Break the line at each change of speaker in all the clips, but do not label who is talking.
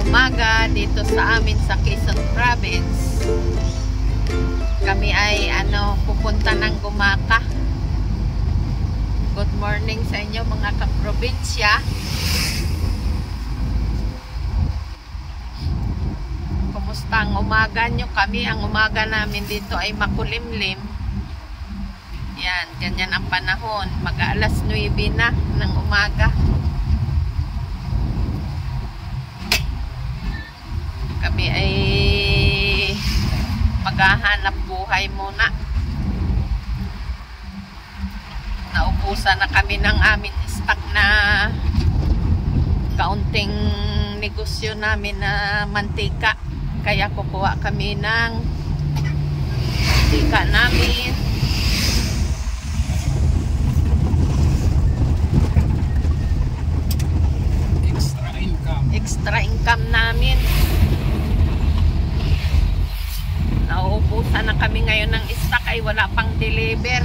umaga dito sa amin sa Quezon Province. Kami ay pupunta ng Gumaka. Good morning sa inyo mga kaprobinsya. Kumusta ang umaga nyo? Kami, ang umaga namin dito ay makulimlim. Yan, ganyan ang panahon. Mag-alas 9 na ng umaga. Kami ay maghahanap buhay muna. Naubusan na kami ng amin stock na kaunting negosyo namin na mantika. Kaya kukuha kami ng mantika namin. Extra income namin. Nauubusan na kami ngayon ng stock, ay wala pang deliver.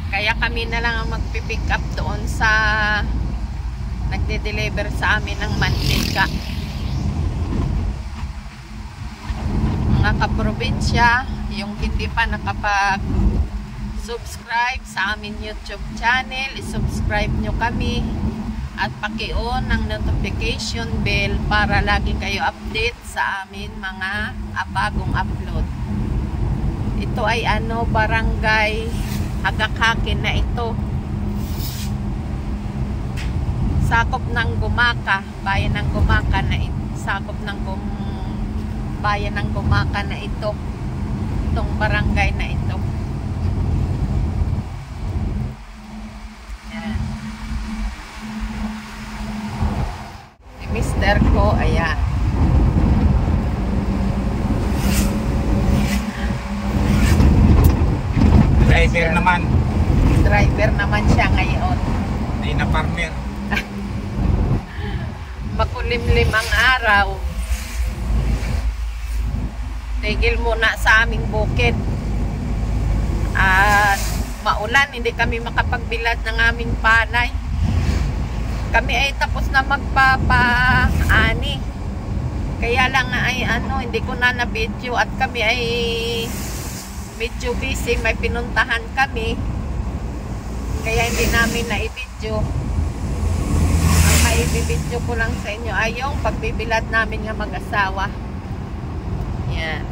Kaya kami na lang ang magpipick up doon sa nagde-deliver sa amin ng mantika. Mga kaprobinsya, yung hindi pa nakapag-subscribe sa amin YouTube channel, i-subscribe nyo kami at paki-on ang notification bell para lagi kayo update sa amin mga bagong upload. Ito ay barangay Agak-Hakin na ito. Sakop ng Gumaka, bayan ng Gumaka na ito. Sakop ng bayan ng Gumaka na ito. Itong barangay na ito. Yan. Si Mister ko, ayan.
Driver naman.
Driver naman siya ngayon.
Hindi na partner.
Makulimlim ang araw. Tigil muna sa aming bukid. At maulan, hindi kami makapagbilad ng aming panay. Kami ay tapos na magpapaani. Kaya lang ay hindi ko na na-video at kami ay medyo busy, may pinuntahan kami. Kaya hindi namin na-i-video. Ang mai-video ko lang sa inyo ay yung pagbibilad namin ng mag-asawa. Yan.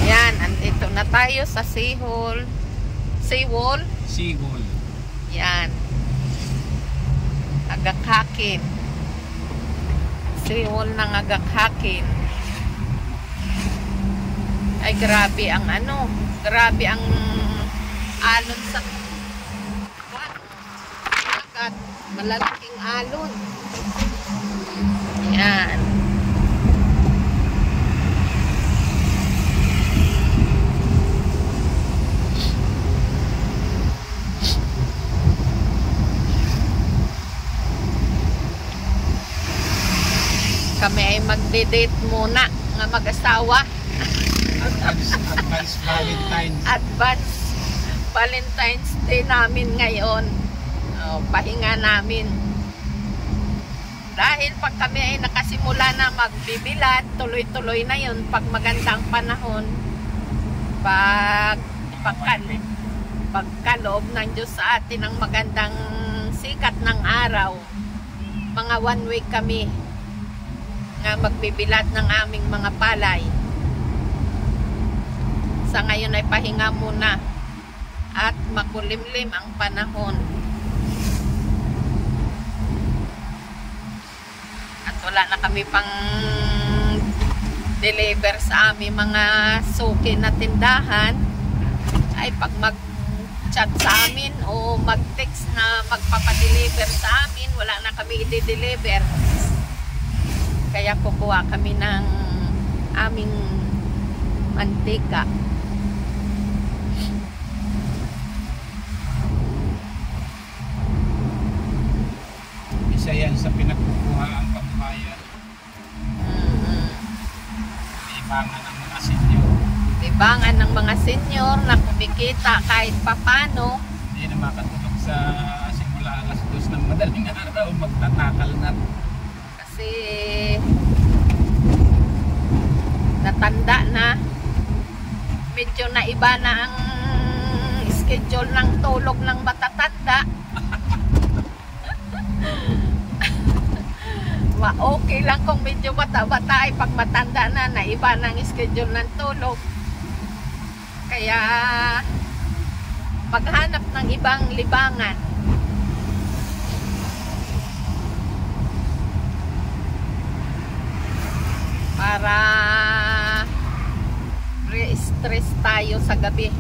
Yan, andito na tayo sa Seawall. Seawall?
Seawall.
Yan. Agak-Hakin. Seawall ng Agak-Hakin. Ay grabe ang grabe ang alon sa dagat. Malalaking alon. Yan. Kami ay magde-date muna nga mag-asawa.
Advance Valentine's.
Advance Valentine's Day namin ngayon. Pahinga namin. Dahil pag kami ay nakasimula na magbibilad, tuloy-tuloy na yun pag magandang panahon. Pagkaloob ng Diyos sa atin ng magandang sikat ng araw, mga 1 week kami nga magbibilad ng aming mga palay. Sa ngayon ay pahinga muna at makulimlim ang panahon. At wala na kami pang deliver sa aming mga suki na tindahan. Ay pag mag-chat sa amin o mag-text na magpapadeliver sa amin, wala na kami i-deliver. Kaya kukuha kami ng aming mantika.
Isa yan sa pinagkukuha ang pambayan. Libangan ng mga senyor.
Libangan ng mga senyor na kumikita kahit papano.
Hindi na makatulog sa simula alas 2 ng madaling araw, magtatakal na.
kasi natanda na. Medyo naiba na ang schedule ng tulog ng matatanda. Okay lang kung medyo bata-bata ay pag matanda na, naiba na ang schedule ng tulog. Kaya maghanap ng ibang libangan. Para re-stress tayo sa gabi.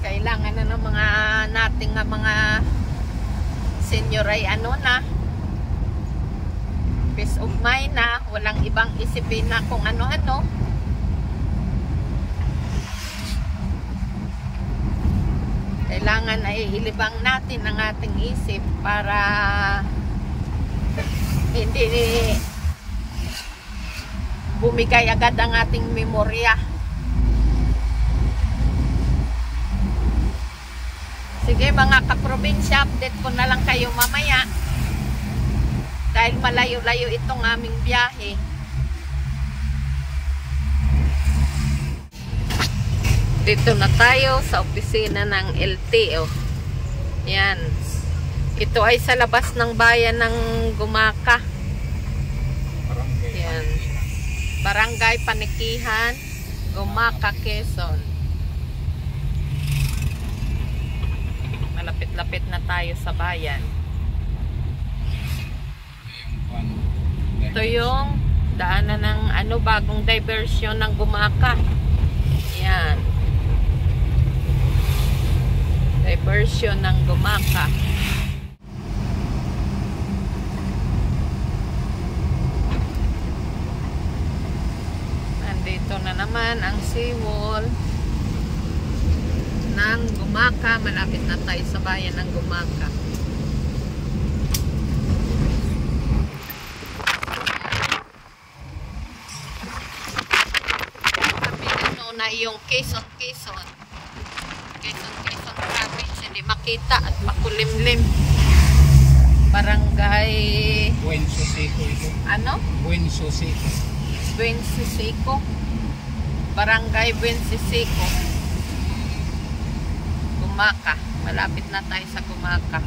Kailangan na ng mga nating mga senior ay ano na, peace of mind na, walang ibang isipin na kung ano-ano. Kailangan ay ilibang natin ang ating isip para hindi bumigay agad ang ating memorya. Sige mga kaprobinsya, update ko na lang kayo mamaya. Dahil malayo-layo itong aming biyahe. Dito na tayo sa opisina ng LTO. Yan. Ito ay sa labas ng bayan ng Gumaka. Yan. Barangay Panikihan, Gumaka, Quezon. Malapit-lapit na tayo sa bayan. Ito yung daanan ng bagong diversion ng Gumaka. Yan. Diversion ng Gumaka. Nandito na naman ang seawall ng Gumaka. Malapit na tayo sa bayan ng Gumaka. Sabi na yung Quezon province, hindi makita at makulimlim. Barangay
Buen Suseco ito.
Ano?
Buen Suseco.
Buen Suseco. Barangay Buen Suseco. Gumaka. Malapit na tayo sa Gumaka.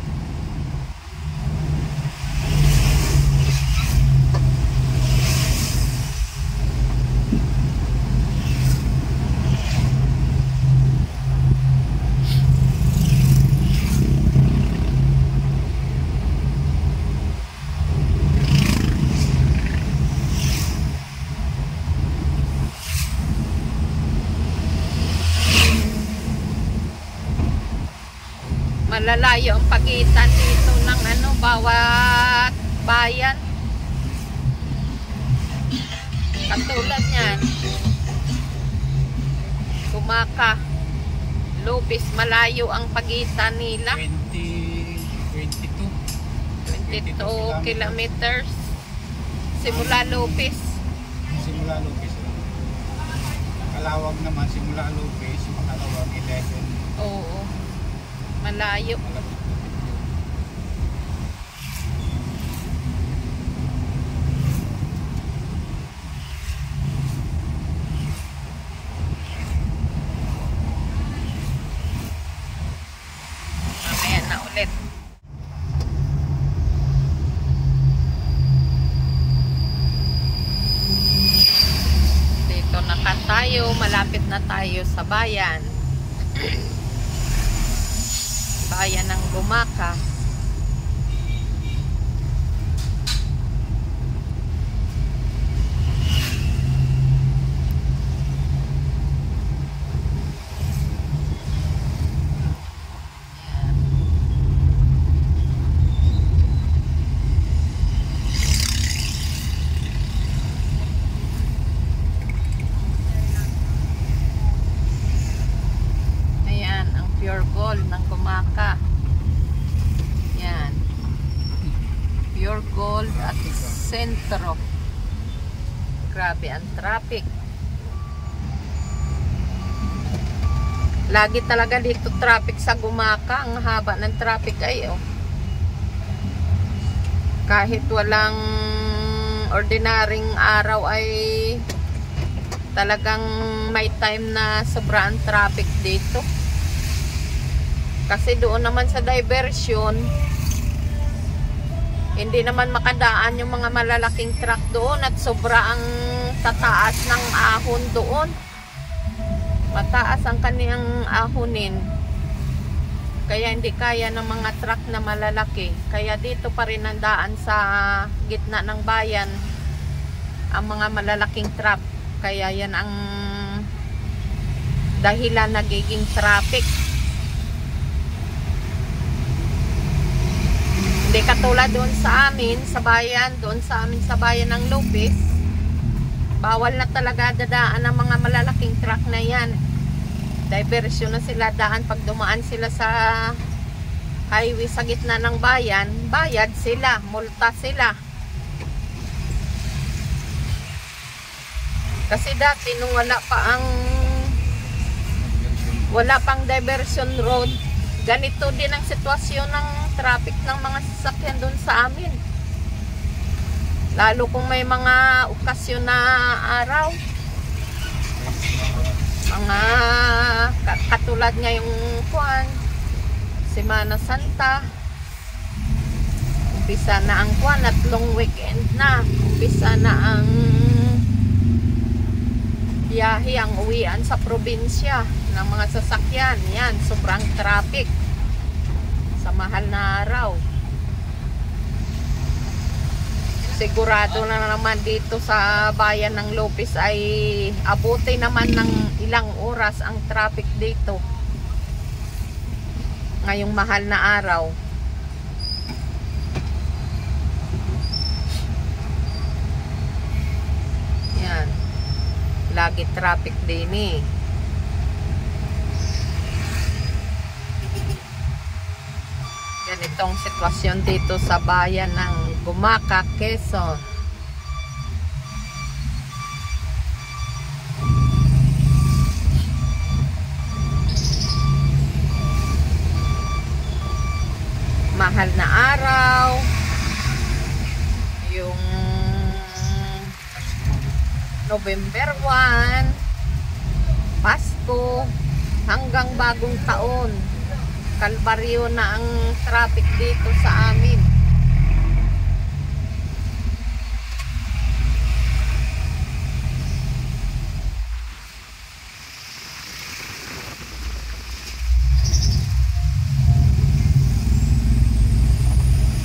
Malalayo ang pagitan dito ng bawat bayan. Katulad niyan, Gumaka, Lopez, malayo ang pagitan nila. 22 kilometers simula Lopez.
Simula Lopez. Kalawag naman simula Lopez, makalawag 11.
Oo. Malayo. Mamaya na ulit. Dito na tayo. Malapit na tayo sa bayan. Bayan ng Gumaka. Ayan, ang pure gold ng Gumaka. Yan. Pure gold at sentro. Grabe ang traffic. Lagi talaga dito traffic sa Gumaka. Ang haba ng traffic ay Kahit walang ordinaryong araw ay talagang may time na sobrang traffic dito. Kasi doon naman sa diversion, hindi naman makadaan yung mga malalaking truck doon at sobrang tataas ng ahon doon. Mataas ang kaniyang ahonin. Kaya hindi kaya ng mga truck na malalaki. Kaya dito pa rin ang daan sa gitna ng bayan ang mga malalaking truck. Kaya yan ang dahilan nagiging traffic. Hindi katulad doon sa amin, sa bayan, doon sa amin sa bayan ng Lopez, bawal na talaga dadaan ang mga malalaking truck na yan. Diversion na sila daan. Pag dumaan sila sa highway sa gitna ng bayan, bayad sila, multa sila. Kasi dati nung wala pang diversion road, ganito din ang sitwasyon ng traffic ng mga sasakyan doon sa amin. Lalo kung may mga okasyon na araw. Mga katulad ngayong Semana Santa. Umpisa na ang at long weekend na. Umpisa na ang biyahe, ang uwian sa probinsya ng mga sasakyan. Yan, sobrang traffic sa mahal na araw. Sigurado na naman dito sa bayan ng Lopez ay abuti naman ng ilang oras ang traffic dito ngayong mahal na araw. Yan, lagi traffic din eh. Ganitong sitwasyon dito sa bayan ng Gumaca, Quezon. Mahal na araw. Yung November 1, Pasko, hanggang bagong taon. Kalbaryo na ang traffic dito sa amin.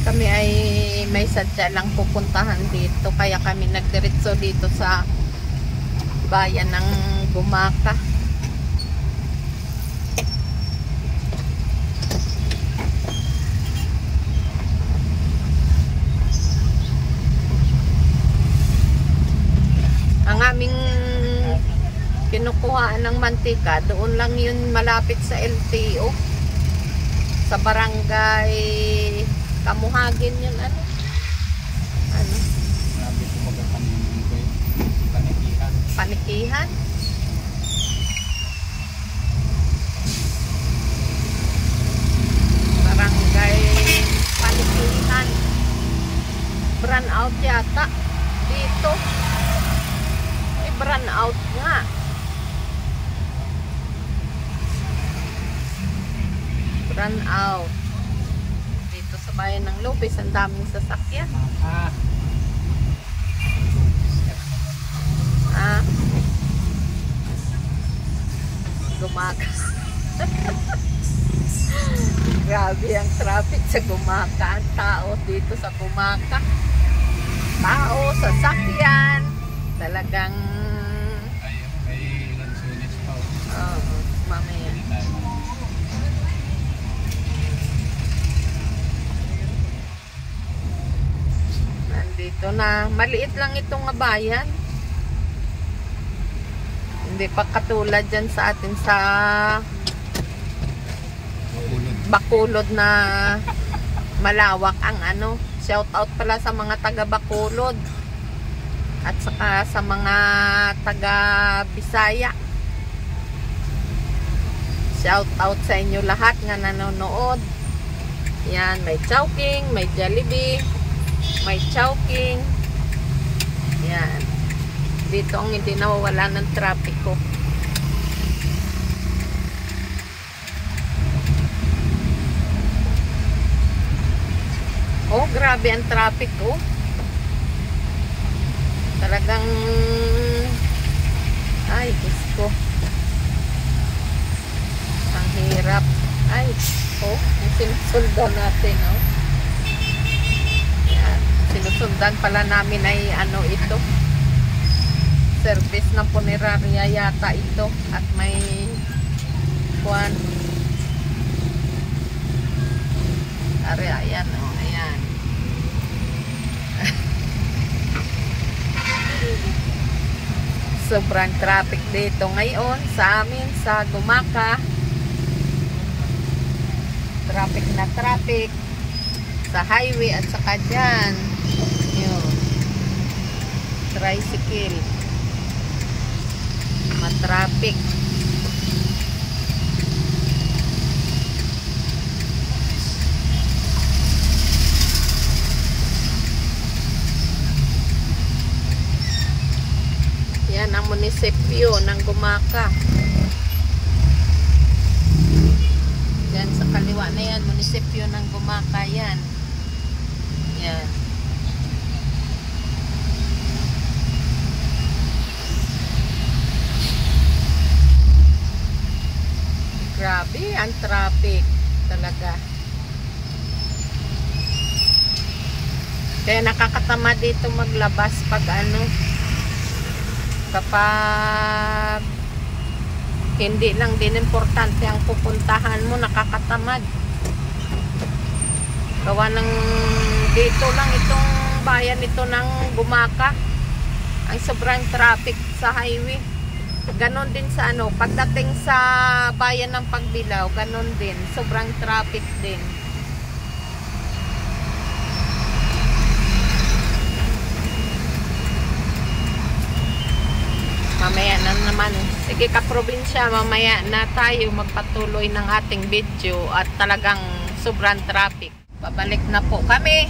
Kami ay may sadya lang pupuntahan dito, kaya kami nagdiretso dito sa bayan ng Gumaca. Ang aming kinukuhaan ng mantika, doon lang yun malapit sa LTO. Sa barangay Kamuhagin yun, ano?
Sabi ko panikihan.
Panikihan? Barangay Panikihan. Brand out yata dito. Brand out nga. Brand out. Dito sa bayan ng Lopez, ang daming sasakyan. Gumaca. Grabe ang traffic sa Gumaca. Ang tao dito sa Gumaca. Tao, sasakyan. Talagang
May lansunis pa.
oo, mamaya. Nandito na. Maliit lang itong bayan. Hindi pa katulad dyan sa atin sa Bacolod na malawak ang ano. Shout out pala sa mga taga Bacolod. At saka sa mga taga Bisaya. Shout out sa inyo lahat nga nanonood. Yan, may Chowking, may Jollibee. may Chowking. Yan. Dito ang hindi nawawala ng trapiko. Oh, grabe ang traffic, oh. Talagang ay, Diyos ko. Ang hirap. Ay, oh, yung sinusundan natin, oh. Yan. Sinusundan pala namin ay ano ito. Service ng punerarya yata ito. At may kuwan. Ari, ayan, oh. Ayan. Sobrang traffic dito ngayon sa amin sa Gumaka. Traffic na traffic sa highway at saka dyan yun, tricycle, matraffic. Yan ang munisipyo ng Gumaka. Yan sa kaliwa na yan, munisipyo ng Gumaka yan. Yan. Grabe ang traffic talaga. Kaya nakakatama dito maglabas pag ano, kapag hindi lang din importante ang pupuntahan mo, nakakatamad. Gawa ng dito lang itong bayan ito ng Gumaka. Ang sobrang traffic sa highway. Ganon din sa ano, pagdating sa bayan ng Pagbilao, ganon din. Sobrang traffic din. Mamaya na naman. Sige ka-probinsya, mamaya na tayo magpatuloy ng ating video at talagang sobrang traffic. Babalik na po kami.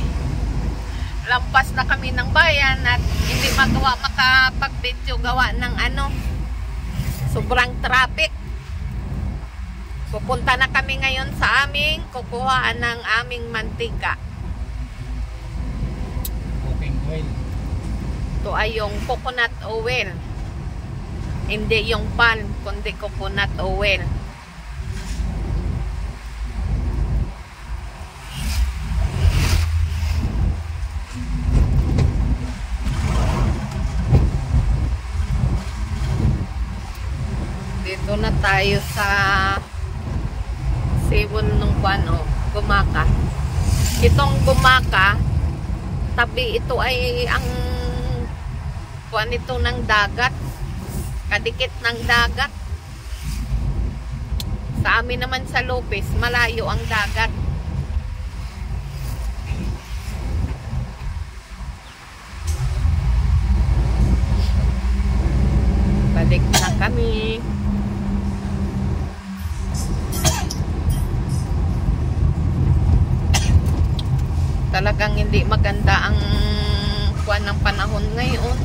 Lampas na kami ng bayan at hindi magawa makapag-video gawa ng ano. Sobrang traffic. Pupunta na kami ngayon sa aming kukuhaan ng aming mantika.
Cooking oil.
Ito ay yung coconut oil. Hindi yung palm, kundi coconut oil. Dito na tayo sa Sibon ng Guano, Gumaka. Itong Gumaka, tabi ito ay ang kuan ito ng dagat. Kadikit ng dagat. Sa amin naman sa Lopez, malayo ang dagat. Balik na kami. Talagang hindi maganda ang kuwan ng panahon ngayon.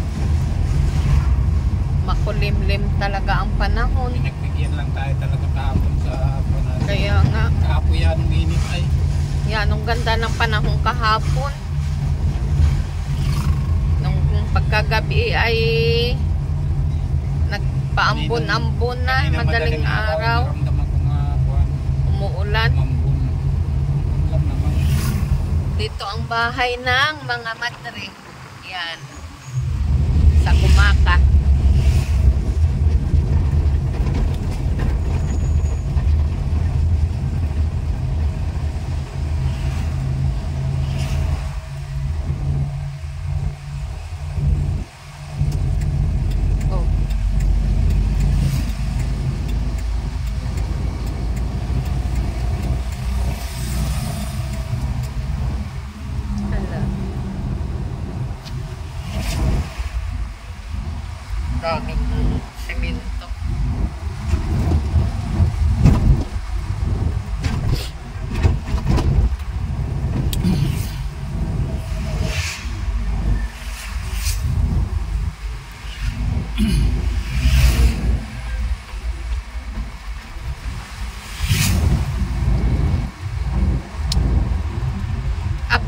Makulimlim talaga ang panahon.
Pinagbigyan lang tayo talaga kahapon sa panahon.
Kaya nga.
Kahapon yan, ang init ay.
Yan, ang ganda ng panahon kahapon. Nung pagkagabi ay nagpaambon-ambon na, madaling araw. Umuulan. Dito ang bahay ng mga madre. Yan. Sa Gumaka.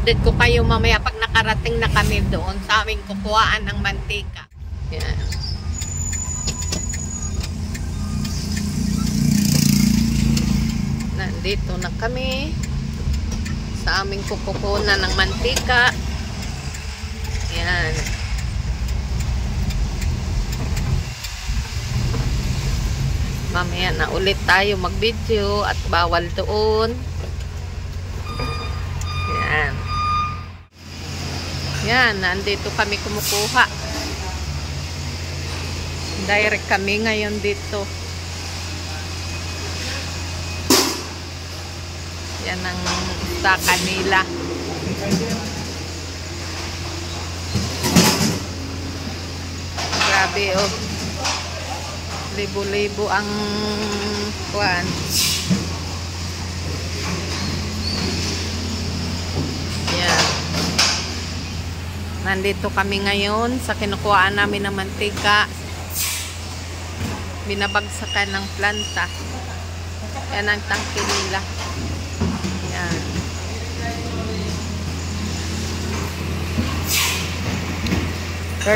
I-update ko kayo mamaya pag nakarating na kami doon sa aming kukuhaan ng mantika. Yan. Nandito na kami sa aming kukukunan ng mantika. Yan. Mamaya na ulit tayo mag-video at bawal doon. Yan. Yan, nandito kami kumukuha. Direct kami ngayon dito. Yan ang istaka nila. Grabe oh. Libo-libo ang kuwan. Yan. Nandito kami ngayon sa kinukuhaan namin ng mantika. Binabagsakan ng planta. Yan ang tangke nila. Yan.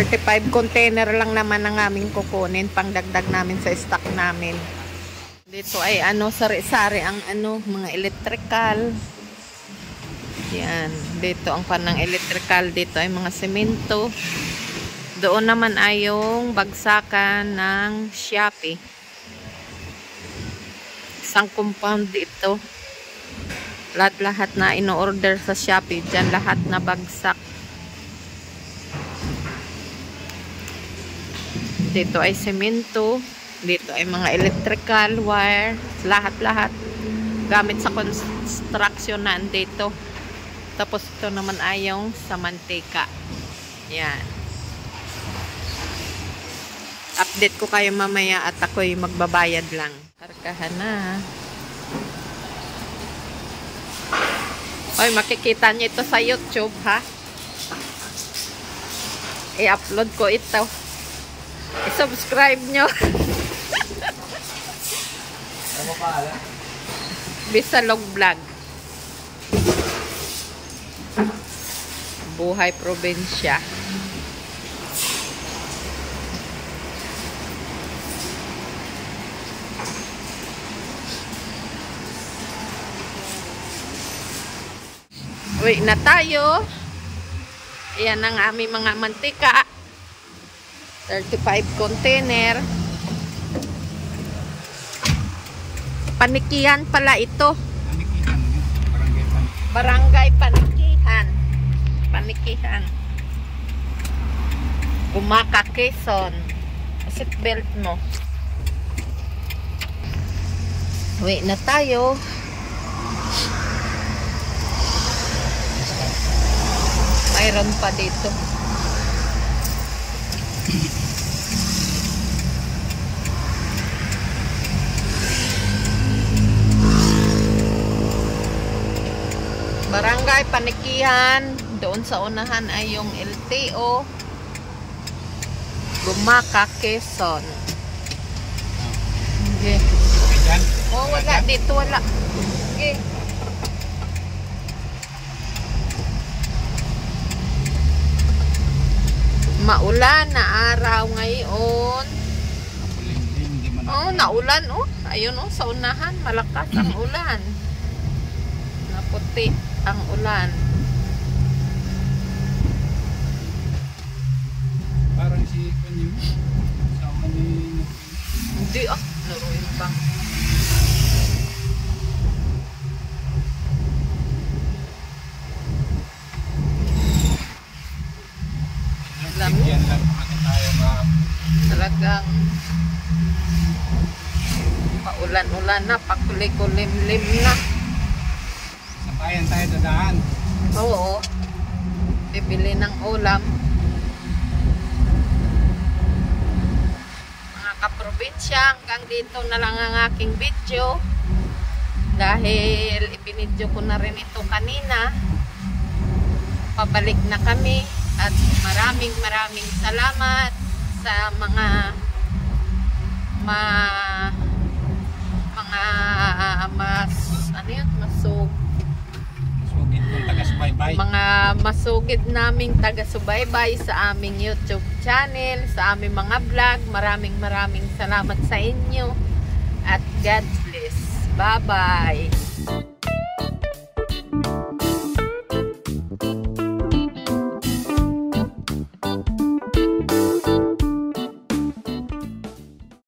$35 container lang naman ang aming kukunin pang dagdag namin sa stock namin. Dito ay sari-sari ang mga electrical. Yan, dito ang panang electrical, dito ay mga semento. Doon naman ay yung bagsakan ng Shopee. Isang compound dito. Lahat-lahat na ino-order sa Shopee, diyan lahat na bagsak. Dito ay semento, dito ay mga electrical wire, lahat-lahat gamit sa construction na dito. Tapos ito naman ay yung sa mantika. Yan. Update ko kayo mamaya at ako'y magbabayad lang. Kargahan na. Oy, makikita niyo ito sa YouTube, ha? I-upload ko ito. I-subscribe nyo.
Ano pa ala?
Bisalog Vlog. Buhay probinsya. Uwi na tayo. Ayan ang aming mga mantika. 35 container. Panikihan pala ito.
Panikihan.
Barangay Panikihan. Panikihan. Gumaka, Quezon. Seatbelt mo. Uwi na tayo. Mayroon pa dito. Barangay Panikihan. Doon sa unahan ay yung LTO. Gumaka, Quezon. Okay. Oh, wala dito, wala. Okay. Maulan na araw ngayon. Oh, naulan oh. Ayun oh, sa unahan malakas ang ulan. Naputi ang ulan.
Parang si Kanyo. Sama ni...
Hindi ah, laruin bang.
Yan lang natin tayo
Talagang paulan-ulan na, pakulim-lim na.
sa bayan tayo dadaan.
Oo. Bibili ng ulam. Mga kaprobinsya, hanggang dito na lang ang aking video. Dahil ibinidyo ko na rin ito kanina. Pabalik na kami. At maraming salamat sa mga masugid
Sugid kung taga-subaybay. Bye.
mga masugid naming taga-subaybay sa aming YouTube channel, sa aming mga vlog. Maraming salamat sa inyo. At God bless. Bye-bye.